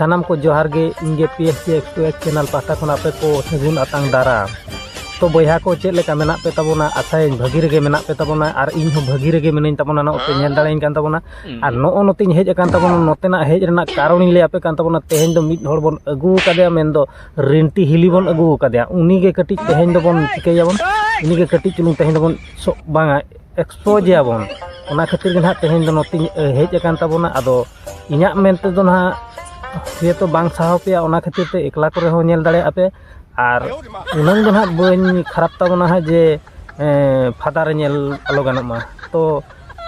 सानाम को जोहार गे इंगे PSC एक्सटू channel pasta खन आपे को सगुन आतांग दारा तो बया को चेक लेका मेना पे तबोना आसाय भागी रेगे मेना पे तबोना और इन हो भागी रेगे मेनाइन तबोना न ओपे नेल दाड़ाइन कान तबोना और नो नोतिन हेज अकान तबोना नोतेना हेज रेना कारण ले आपे कान तबोना तेहेन दो मिड हर बोन अगु कादेया मेन दो रिंटी हिली बोन अगु कादेया उनी गे कटी तेहेन दो बोन चिकेया बोन उनी गे कटी चुलुंग तेहेन दो बोन सो बांगा एक्सपोज या बोन ओना खातिर गे ना तेहेन दो नोतिन हेज अकान तबोना आदो इन्या मेनते दो ना ये तो बांग साहो पे ओना खातिर ते एकला करे हो नेल दाड़े आपे और उन्हें तो ना बन खराब तबना है जे फादार नेल आलो गानोमा तो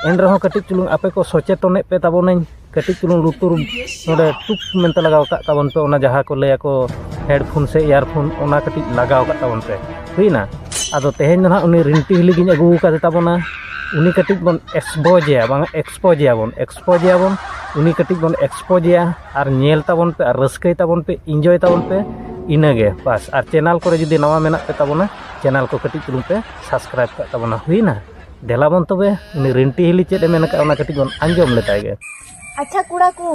एन रहो कटी चुलुंग आपे को सचेतन पे तबना कटी चुलुंग लुतुर नोडे टुक मेनते लगाव का तबन पे ओना जहाँ को ले को हेडफोन से इयरफोन ओना कटी लगाव का तबन पे हुईना आदो तेहेन ना उनी रिंटी हिली गिन अगु का तबना उनी कटी बन एक्सपोजिया बांग एक्सपोजिया बोन उनी कटी बन एक्सपोजिया और नेल तबन पे और रस्कई तबन पे एंजॉय तबन पे इनगे बस और चैनल को जुदी नवा मेना पे तबना चैनल को कटी चुलुंग पे सब्सक्राइब का तबना हुईना देला बन तबे उनी रिंटी हिली चेद मेना का ओना कटी बन आंजम लेतागे। अच्छा कुड़ा को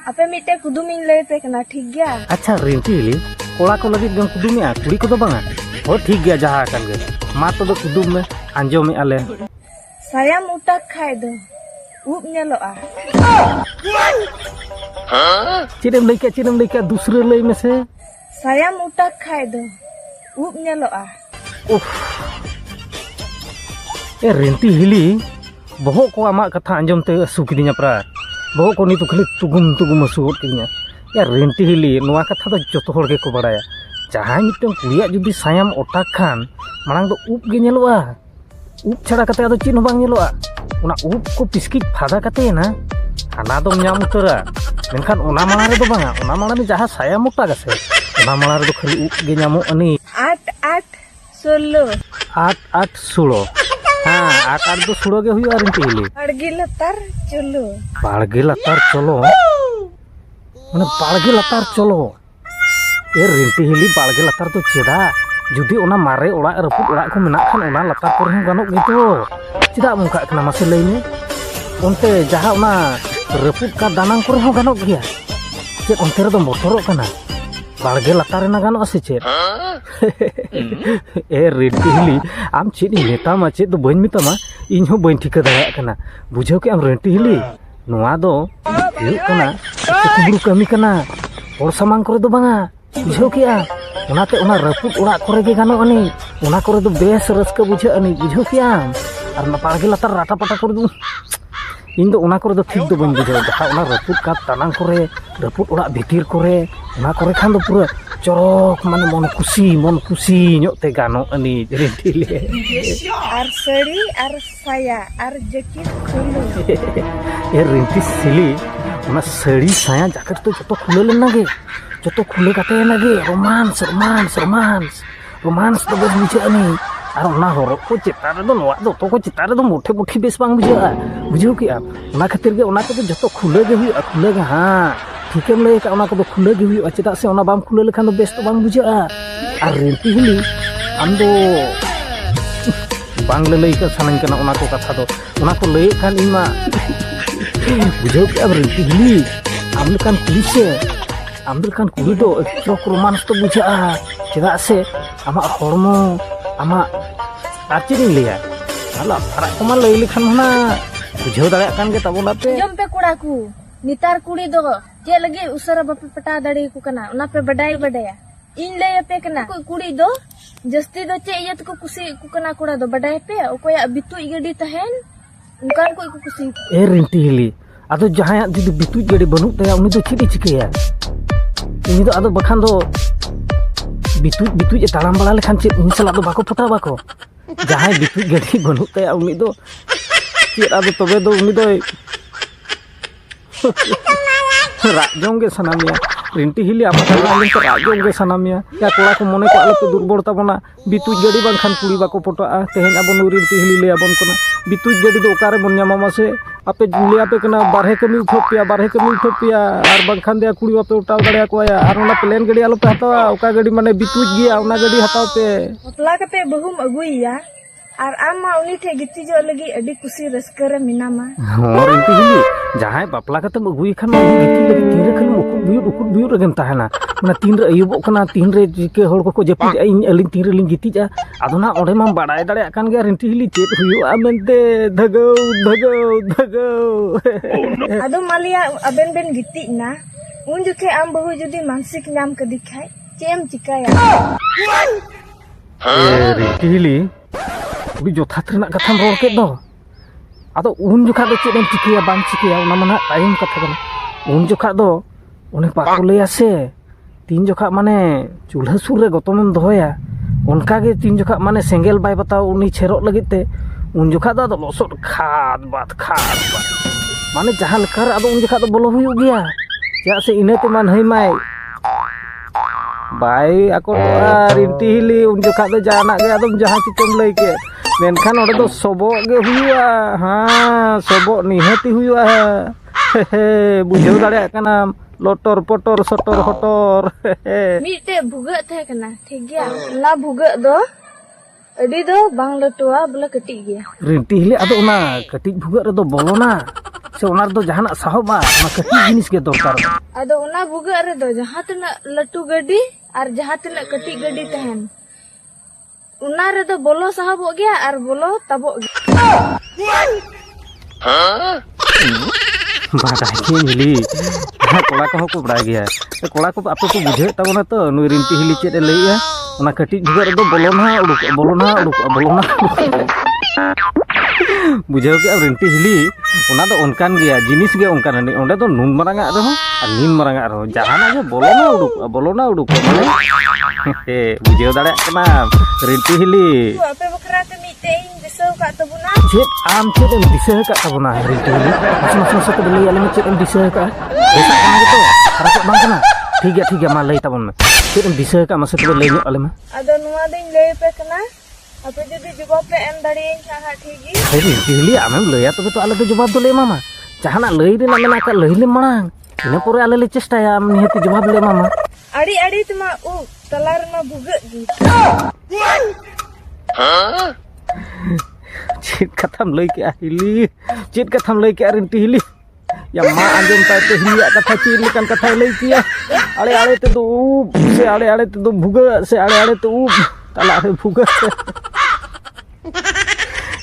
आपे मिटे कुदुमिन ले पे कना ठीक गया। अच्छा रिंटी हिली कोड़ा को लगी गन कुदुमिया कुड़ी को तो बांगा हो ठीक गया जहां कान गे मा तो कुदुम में आंजम आले साया मुटा खाय दो उब नेलोआ चेदम लइका दूसरे लई में से साया मुटा खाय दो उब नेलोआ उफ ए रिंटी हिली बहो को आमा कथा आंजम ते सुकिदिया प्रा बहो को नी तो खाली तुगुम सुगत किदिया या रिंटी हिली नोआ कथा दो जतो होड़ गे को बड़ाया जहां मिटन कुड़िया जुदी सायाम ओटा खान मांग दो उब गे नेलोआ उब छड़ा कते आदो चिन बांग नेलोआ उना उब को पिस्किट फादा कते ना हाना दो न्याम उतरा मेनखान ओना माला रे दो बांगा ओना माला में जहां सायाम ओटा गसे ओना माला रे दो खाली उब गे न्यामो अनि 8 16 हाँ 8 दो सुड़ो गे हुई रिंटी हिली बाड़गे लतार चलो माने बाड़गे लतार चलो ए रिंटी हिली बाड़गे लतार तो चेदा जुदी ओना मारे ओड़ा रपुट ओड़ा को मेना खान ओना लतार पर हूं गानो गितो चेदा मुका कना मासे लई ने ओनते जहां ओना रपुट का दानांग पर हूं गानो गया चेद ओनते रे दो मोटरो कना बाड़गे लतार ना गानो आसे चेद ए रिंटी हिली आम चेद मेतामा चेद दो बइन मितामा इन हो बइन ठिका दाया कना बुझाव के आम रिंटी हिली नोआ दो हुयुग कना कुबुरु कमी कना और सामान करे दो बांगा बुझाव के ओनाते ओना रपुट ओड़ा करे गे गानो अनि ओना करे दो बेस रस्का बुझा अनि बुझाव के और ना बाड़गे लतार राटा पाटा करे दो इन दो ओना करे दो ठीक दो बइन बुझाव जहां ओना रपुट का तानांग करे रपुट ओड़ा भितिर करे ओना करे खान दो पूरा चरक माने मन खुशी ᱧᱚᱜ गानो अनि रिंटी ले और सड़ी और साया और जैकेट खुलो ए रिंटी सिली ओना सड़ी साया जैकेट तो जतो खुले लेना गे जतो खुले काते ना गे रोमांस तो बस बुझे अनि और ओना हरक को चितार दो नवा दो तो को चितार दो मोठे बेस बांग बुझा बुझो कि ओना खातिर गे ओना तो जतो खुले गे हां ठीकेम लय का ओना को खुले गे हुई चेदा से ओना बाम खुले लेखान दो बेस तो बांग बुझा और रिंटी हिली आम दो बांग लय का सानन कना ओना को कथा दो ओना को लय खान इमा बुझो के अब रिंटी हिली आम लेखान कुली दो चोक रोमांस तो बुझा चेदा से आमा हरमो आमा आचिन लिया हला फरा को मा लय लेखान ना बुझो दाया कान गे तबोना पे जम पे कुड़ा को नितार कुड़ी दो चे लगे उसरा बापे पटा दड़े को कना ओना पे बडाया इन ले पे कना कोई कुड़ी दो जस्ती दो चे इयत को कुसी को कना कुड़ा दो बडाय पे ओकोया बितु गडी तहन उनकान कोई को कुसी ए रिंटी हिली आदो जहां जुदी बितु गडी बनु तया उनी दो चिडी चिकेया उनी दो आदो बखान दो बितु जे तालाम बड़ा लेखान चे उनी सला दो बाको पटा बाको जहां बितु गडी बनु तया उनी दो चे आदो तबे दो उनी दो राजोंगे सनामिया रिंटी हिली आप राजोंगे सनामिया या कोड़ा को मने को आलोपे दुर्बल ताबना बितु गडी बांखान कुड़ी बाको पटा तेहेन आबन रिंटी हिली ले आबन कना बितु गडी दो ओकारे बन न्यामा मासे आपे ले आपे कना बारहे कमी उठोपिया और बांखान दे कुड़ी बापे उठाव दड़िया कोया और ओना प्लेन गडी आलोपे हतावा ओका गडी माने बितु गिया ओना गडी हताव पे पतला कते बहुम अगुइया और आम मा उनी ठे गितिजो लगी अडी कुसी रस्कर रे मिनामा और इनती हिली जहां बापला कते अगुई खान मा गिती लगी तीन रे खाली उकुट बियुट रेगेम ताहेना माने तीन रे अयुबो कना तीन रे जिके होड़ को जपी इन अलिन तीन रे लिन गितिजा अदना ओडे मा बाडाय दाड़े कान गे रिंटी हिली चेत हुयुआ मेनते धगौ अदो मालिया अबेन बेन गिति ना उन जुखे आम बहु जुदी मानसिक नाम कदी खाय चेम चिकाया रिंटी हिली उडी जोथात रेना कथाम रोड के दो आदो उन जुखा दो चेदम चिकिया बांग चिकिया उना माना टाइम कथा कना उन जुखा दो उन्हें पाको लैया से तीन जुखा माने चूल्हा सुर रे गतमम दोया उनका के तीन जुखा माने सेंगेल बाय बताओ उनी छेरोक लगिते उन जुखा दो लसोड खाद बात माने जहां लेकर आदो उन जुखा दो बोलो हुयु गया या से इने तो मान हई माय बाई ako रिंटी हिली उन जुखा दो जाना के आदम जहां चिकम लई के मेनखान ओडे दो सबो गे हुयुआ हां सबो निहती हुयुआ बुझेउ दाड़े कना लोटर पोटर सटर हटर मीटे भुगा थे कना ठीक गया ना भुगा दो अडी दो बांग लटुआ बोला कटी गया रिंटी हिली आदो ना कटी भुगा रे दो बोलोना से ओनार दो जहाना साहबा ना कटी जिनिस के दरकार अदो उना भुगा रे दो जहां तना लटू गड्डी और जहां तना कटी गड्डी तहन उना रे दो बोलो साहब हो गया और बोलो तबो बाडाय के हिली कोड़ा को बड़ा गया कोड़ा को आपे को बुझे तबना तो नुई रिंटी हिली चेद लईया ओना कटी भुगा रे दो बोलोना उडुक बुझाव के रिंटी हिली ओना दो उनकान गया जिनिस गे उनकान नि ओंडे दो नुन मरांगा रहो और नीन मरांगा रहो जहाना जे बोलोना उडुक माने बुझाव दाड़े कना रिंटी हिली आपे बकरा ते मीते इन दिसौ का तबुना चेत आम चेत एम दिसह का तबुना रिंटी हिली मस को लई आले चेत एम दिसह का ऐसा कना तो खराब बांग कना ठीक है मा लई तबन चेत एम दिसह का मस को लई आले मा अदो नुवा दिन लई पे कना आपे जदी जवाब पे एम दाड़ी छाहा ठीगी रिंटी हिली आमेम लईया तबे तो आले तो जवाब दो ले मामा जहाना लई रे ना मेना का लई ले मांग इना परे आले ले चेष्टाया आम निहति जवाब ले मामा अड़ी तुमा उ तलार मा भुगत गी चेत कथाम लई के हिली चेत कथाम लई के रिंटी हिली या मा आंजम ता ते हिलिया कथा चेत लेकन कथा लई किया आड़े ते दो से आड़े ते दो भुगा से आड़े ते उ तला रे भुगा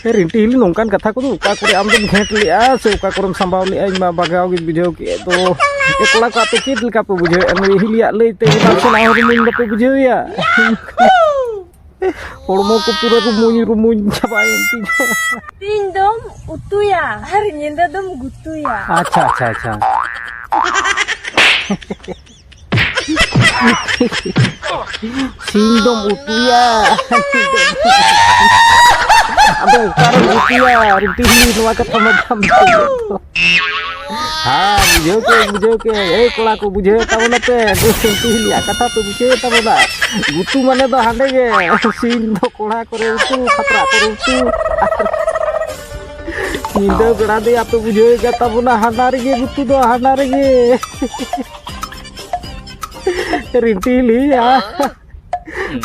रिंटी हिली नोंकान कथा को उका करे आम दम घेट लिया से उका करम संभाव लिया मा बागाव गे बुझाव के तो ए कोला का पे चेत लेका पे बुझे एम हिलिया लई ते बात ना हो मुन पे बुझेया होड़मो को पूरा को मुन चबायन तीन दम उतुया हर निंदा दम गुतुया अच्छा सिंदम उतुया अबे कारण उतुया रिंटी हिली नवा कथा मधम हाँ बुझे के ए कोला को बुझे तबना पे रिंटी हिली कथा तो बुझे तबना गुतु माने दो हांडे गे सिन दो कोड़ा करे उतु खतरा करे उतु निंदा गड़ा दे आप बुझे के तबना हांडा रे गे गुतु दो हांडा रे गे रिंटी हिली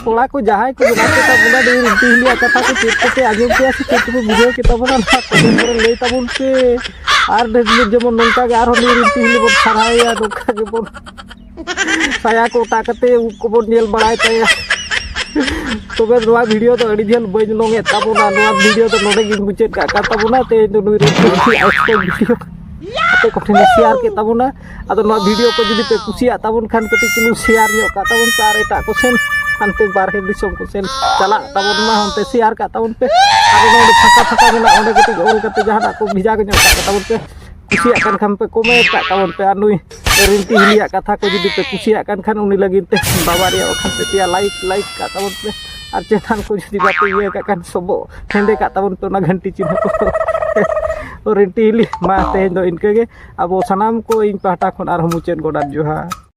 कोड़ा को जहां को बनाते तबना दे रिंटी हिली कथा को चेत के आगे के से चेत को बुझे के तबना ना करे ले तबन पे आर जेमन नंका गे आरो रिंटी हिली बन सराया नंका गे बन साया को उठाकते उको बन नेल बड़ाय ताया तबे नवा वीडियो तो अड़ी झेल बन लोंगे तबना नवा वीडियो तो नोडे गिन बुचेत का तबना ते नुई रिंटी आजकल वीडियो ते कोठे शेयर के तबना आदो नवा वीडियो को जदी पे कुसिया तबन खान कटी चुनु शेयर नो का तबन सार एटा को सेन अंते बारहे दिसम को सेन चला तबन मा हमते शेयर का तबन पे आदो नोडे फका मेना ओंडे कटी ओल कते जहाना को भिजा के का तबन पे कुसिया kan खान पे कमेंट का तबन पे अनुई रिंटी हिलिया कथा को जदी पे कुसिया kan खान उनी लगिन ते बाबा रे ओखान पे तिया लाइक का तबन पे और चेतान को जदी बाते ये का kan सबो हेंदे का तबन पे ना घंटी चिन्ह को रिंटी हिली मा ते दो इनके गे अब सनाम को इन पाटा खन आर मुचेन गोडा जोहा।